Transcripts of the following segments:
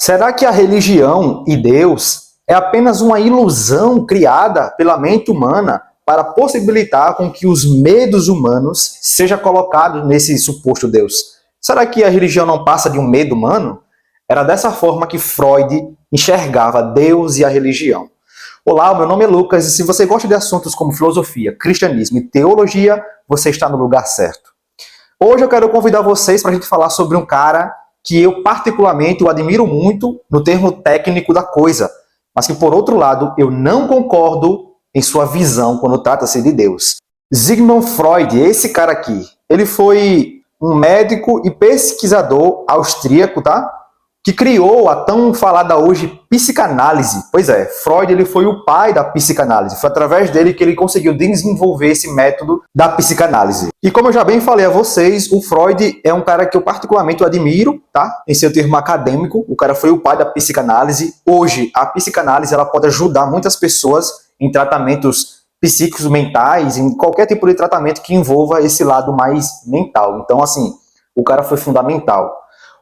Será que a religião e Deus é apenas uma ilusão criada pela mente humana para possibilitar com que os medos humanos sejam colocados nesse suposto Deus? Será que a religião não passa de um medo humano? Era dessa forma que Freud enxergava Deus e a religião. Olá, meu nome é Lucas e se você gosta de assuntos como filosofia, cristianismo e teologia, você está no lugar certo. Hoje eu quero convidar vocês para a gente falar sobre um cara que eu particularmente o admiro muito no termo técnico da coisa, mas que por outro lado eu não concordo em sua visão quando trata-se de Deus. Sigmund Freud, esse cara aqui, ele foi um médico e pesquisador austríaco, tá? Que criou a tão falada hoje psicanálise. Pois é, Freud ele foi o pai da psicanálise. Foi através dele que ele conseguiu desenvolver esse método da psicanálise. E como eu já bem falei a vocês, o Freud é um cara que eu particularmente admiro, tá? Em seu termo acadêmico, o cara foi o pai da psicanálise. Hoje, a psicanálise ela pode ajudar muitas pessoas em tratamentos psíquicos, mentais, em qualquer tipo de tratamento que envolva esse lado mais mental. Então, assim, o cara foi fundamental.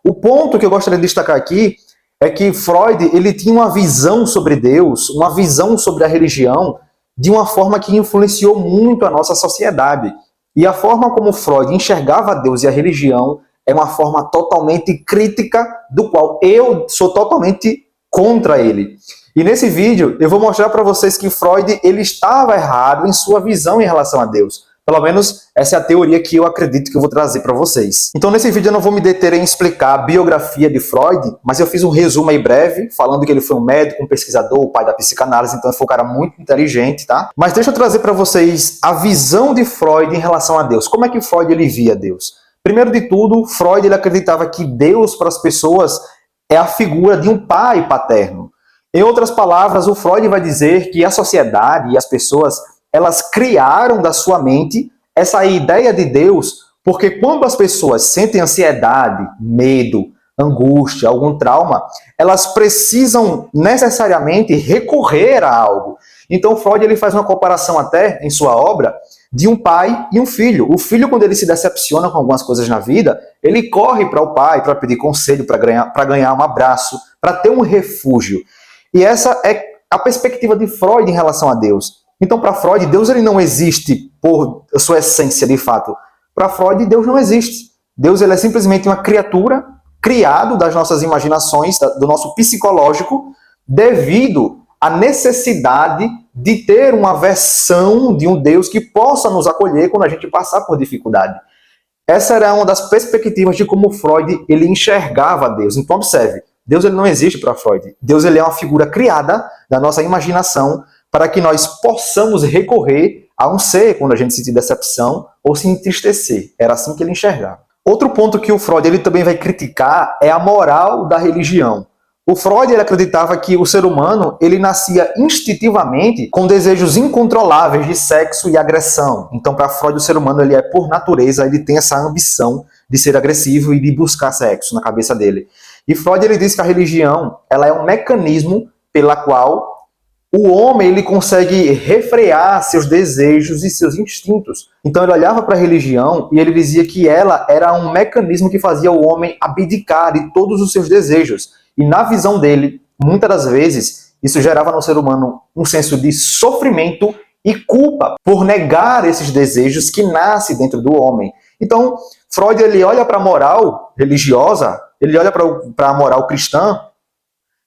O ponto que eu gostaria de destacar aqui é que Freud ele tinha uma visão sobre Deus, uma visão sobre a religião, de uma forma que influenciou muito a nossa sociedade. E a forma como Freud enxergava Deus e a religião é uma forma totalmente crítica, do qual eu sou totalmente contra ele. E nesse vídeo eu vou mostrar para vocês que Freud ele estava errado em sua visão em relação a Deus. Pelo menos essa é a teoria que eu acredito que eu vou trazer para vocês. Então nesse vídeo eu não vou me deter em explicar a biografia de Freud, mas eu fiz um resumo aí breve, falando que ele foi um médico, um pesquisador, o pai da psicanálise, então ele foi um cara muito inteligente, tá? Mas deixa eu trazer para vocês a visão de Freud em relação a Deus. Como é que Freud ele via Deus? Primeiro de tudo, Freud ele acreditava que Deus para as pessoas é a figura de um pai paterno. Em outras palavras, o Freud vai dizer que a sociedade e as pessoas elas criaram da sua mente essa ideia de Deus, porque quando as pessoas sentem ansiedade, medo, angústia, algum trauma, elas precisam necessariamente recorrer a algo. Então Freud ele faz uma comparação até em sua obra de um pai e um filho. O filho, quando ele se decepciona com algumas coisas na vida, ele corre para o pai para pedir conselho, para ganhar um abraço, para ter um refúgio. E essa é a perspectiva de Freud em relação a Deus. Então, para Freud, Deus ele não existe por sua essência, de fato. Para Freud, Deus não existe. Deus ele é simplesmente uma criatura criado das nossas imaginações, do nosso psicológico, devido à necessidade de ter uma versão de um Deus que possa nos acolher quando a gente passar por dificuldade. Essa era uma das perspectivas de como Freud ele enxergava Deus. Então, observe, Deus ele não existe para Freud. Deus ele é uma figura criada da nossa imaginação, para que nós possamos recorrer a um ser quando a gente sentir decepção ou se entristecer. Era assim que ele enxergava. Outro ponto que o Freud ele também vai criticar é a moral da religião. O Freud ele acreditava que o ser humano ele nascia instintivamente com desejos incontroláveis de sexo e agressão. Então, para Freud, o ser humano ele é por natureza, ele tem essa ambição de ser agressivo e de buscar sexo na cabeça dele. E Freud ele diz que a religião ela é um mecanismo pela qual o homem ele consegue refrear seus desejos e seus instintos. Então ele olhava para a religião e ele dizia que ela era um mecanismo que fazia o homem abdicar de todos os seus desejos. E na visão dele, muitas das vezes, isso gerava no ser humano um senso de sofrimento e culpa por negar esses desejos que nascem dentro do homem. Então Freud ele olha para a moral religiosa, ele olha para a moral cristã,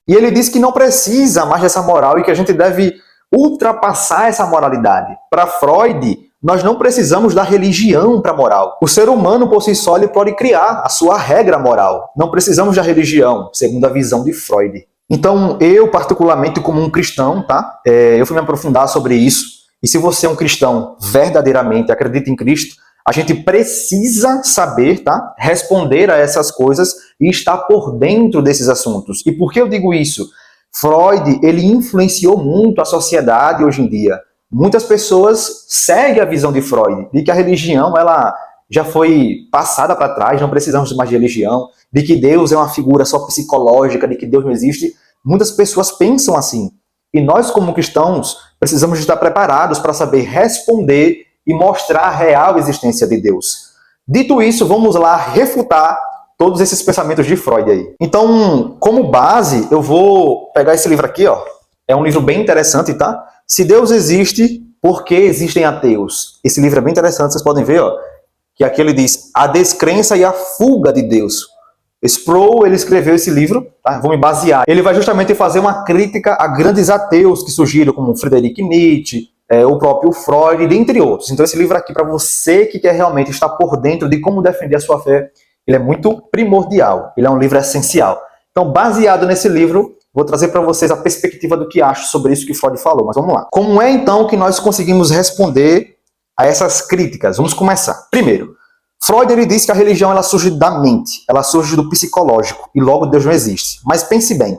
e ele diz que não precisa mais dessa moral e que a gente deve ultrapassar essa moralidade. Para Freud, nós não precisamos da religião para a moral. O ser humano, por si só, ele pode criar a sua regra moral. Não precisamos da religião, segundo a visão de Freud. Então, eu, particularmente, como um cristão, tá? Eu fui me aprofundar sobre isso. E se você é um cristão verdadeiramente, acredita em Cristo, a gente precisa saber, tá? Responder a essas coisas e estar por dentro desses assuntos. E por que eu digo isso? Freud, ele influenciou muito a sociedade hoje em dia. Muitas pessoas seguem a visão de Freud, de que a religião ela já foi passada para trás, não precisamos mais de religião, de que Deus é uma figura só psicológica, de que Deus não existe. Muitas pessoas pensam assim. E nós, como cristãos, precisamos estar preparados para saber responder e mostrar a real existência de Deus. Dito isso, vamos lá refutar todos esses pensamentos de Freud aí. Então, como base, eu vou pegar esse livro aqui, ó. É um livro bem interessante, tá? Se Deus existe, por que existem ateus? Esse livro é bem interessante, vocês podem ver, ó, que aqui ele diz a descrença e a fuga de Deus. Sproul, ele escreveu esse livro, tá? Vou me basear. Ele vai justamente fazer uma crítica a grandes ateus que surgiram, como Friedrich Nietzsche, o próprio Freud, dentre outros. Então esse livro aqui, para você que quer realmente estar por dentro de como defender a sua fé, ele é muito primordial, ele é um livro essencial. Então, baseado nesse livro, vou trazer para vocês a perspectiva do que acho sobre isso que Freud falou, mas vamos lá. Como é então que nós conseguimos responder a essas críticas? Vamos começar. Primeiro, Freud ele diz que a religião ela surge da mente, ela surge do psicológico, e logo Deus não existe. Mas pense bem,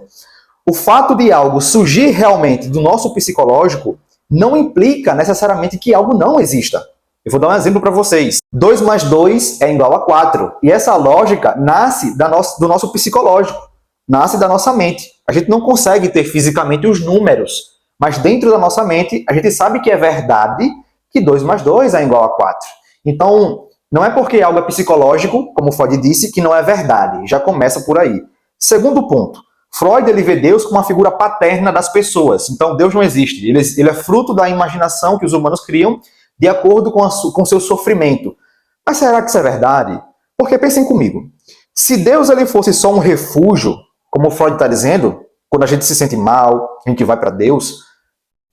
o fato de algo surgir realmente do nosso psicológico não implica necessariamente que algo não exista. Eu vou dar um exemplo para vocês. 2 mais 2 é igual a 4. E essa lógica nasce do nosso psicológico, nasce da nossa mente. A gente não consegue ter fisicamente os números, mas dentro da nossa mente a gente sabe que é verdade que 2 mais 2 é igual a 4. Então, não é porque algo é psicológico, como Freud disse, que não é verdade. Já começa por aí. Segundo ponto, Freud ele vê Deus como uma figura paterna das pessoas. Então, Deus não existe. Ele é fruto da imaginação que os humanos criam de acordo com o seu sofrimento. Mas será que isso é verdade? Porque pensem comigo. Se Deus ele fosse só um refúgio, como Freud está dizendo, quando a gente se sente mal, a gente vai para Deus,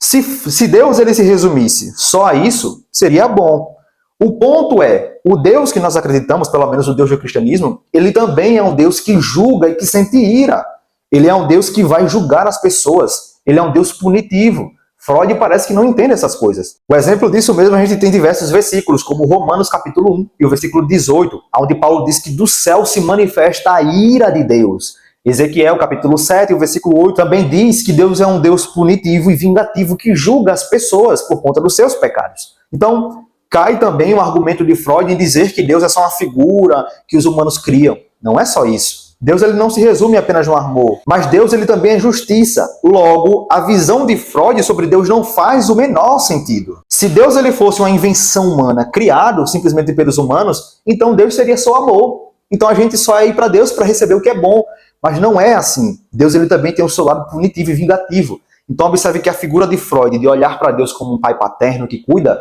se Deus ele se resumisse só a isso, seria bom. O ponto é, o Deus que nós acreditamos, pelo menos o Deus do cristianismo, ele também é um Deus que julga e que sente ira. Ele é um Deus que vai julgar as pessoas. Ele é um Deus punitivo. Freud parece que não entende essas coisas. O exemplo disso mesmo a gente tem diversos versículos, como Romanos capítulo 1 e o versículo 18, onde Paulo diz que do céu se manifesta a ira de Deus. Ezequiel capítulo 7 e o versículo 8 também diz que Deus é um Deus punitivo e vingativo que julga as pessoas por conta dos seus pecados. Então, cai também o argumento de Freud em dizer que Deus é só uma figura que os humanos criam. Não é só isso. Deus ele não se resume apenas no amor, mas Deus ele também é justiça. Logo, a visão de Freud sobre Deus não faz o menor sentido. Se Deus ele fosse uma invenção humana, criado simplesmente pelos humanos, então Deus seria só amor. Então a gente só é ir para Deus para receber o que é bom. Mas não é assim. Deus ele também tem o seu lado punitivo e vingativo. Então observe que a figura de Freud, de olhar para Deus como um pai paterno que cuida,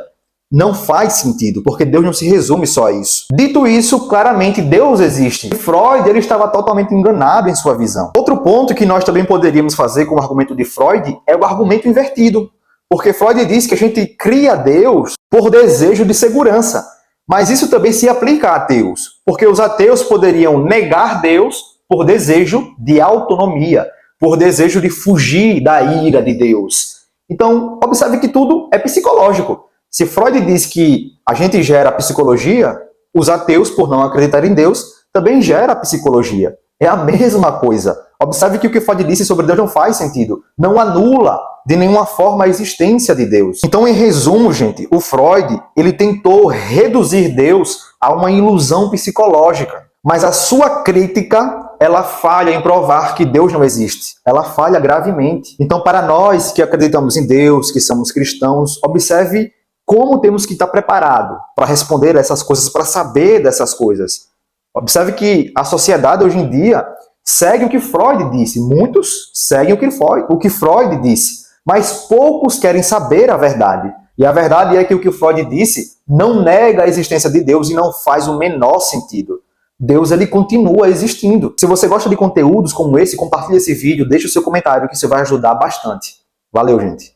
não faz sentido, porque Deus não se resume só a isso. Dito isso, claramente Deus existe. Freud ele estava totalmente enganado em sua visão. Outro ponto que nós também poderíamos fazer com o argumento de Freud é o argumento invertido. Porque Freud diz que a gente cria Deus por desejo de segurança. Mas isso também se aplica a ateus. Porque os ateus poderiam negar Deus por desejo de autonomia, por desejo de fugir da ira de Deus. Então, observe que tudo é psicológico. Se Freud diz que a gente gera psicologia, os ateus, por não acreditar em Deus, também gera psicologia. É a mesma coisa. Observe que o que Freud disse sobre Deus não faz sentido. Não anula de nenhuma forma a existência de Deus. Então, em resumo, gente, o Freud ele tentou reduzir Deus a uma ilusão psicológica. Mas a sua crítica ela falha em provar que Deus não existe. Ela falha gravemente. Então, para nós que acreditamos em Deus, que somos cristãos, observe como temos que estar preparado para responder a essas coisas, para saber dessas coisas. Observe que a sociedade hoje em dia segue o que Freud disse. Muitos seguem o que Freud disse, mas poucos querem saber a verdade. E a verdade é que o que Freud disse não nega a existência de Deus e não faz o menor sentido. Deus ele continua existindo. Se você gosta de conteúdos como esse, compartilhe esse vídeo, deixe o seu comentário que isso vai ajudar bastante. Valeu, gente!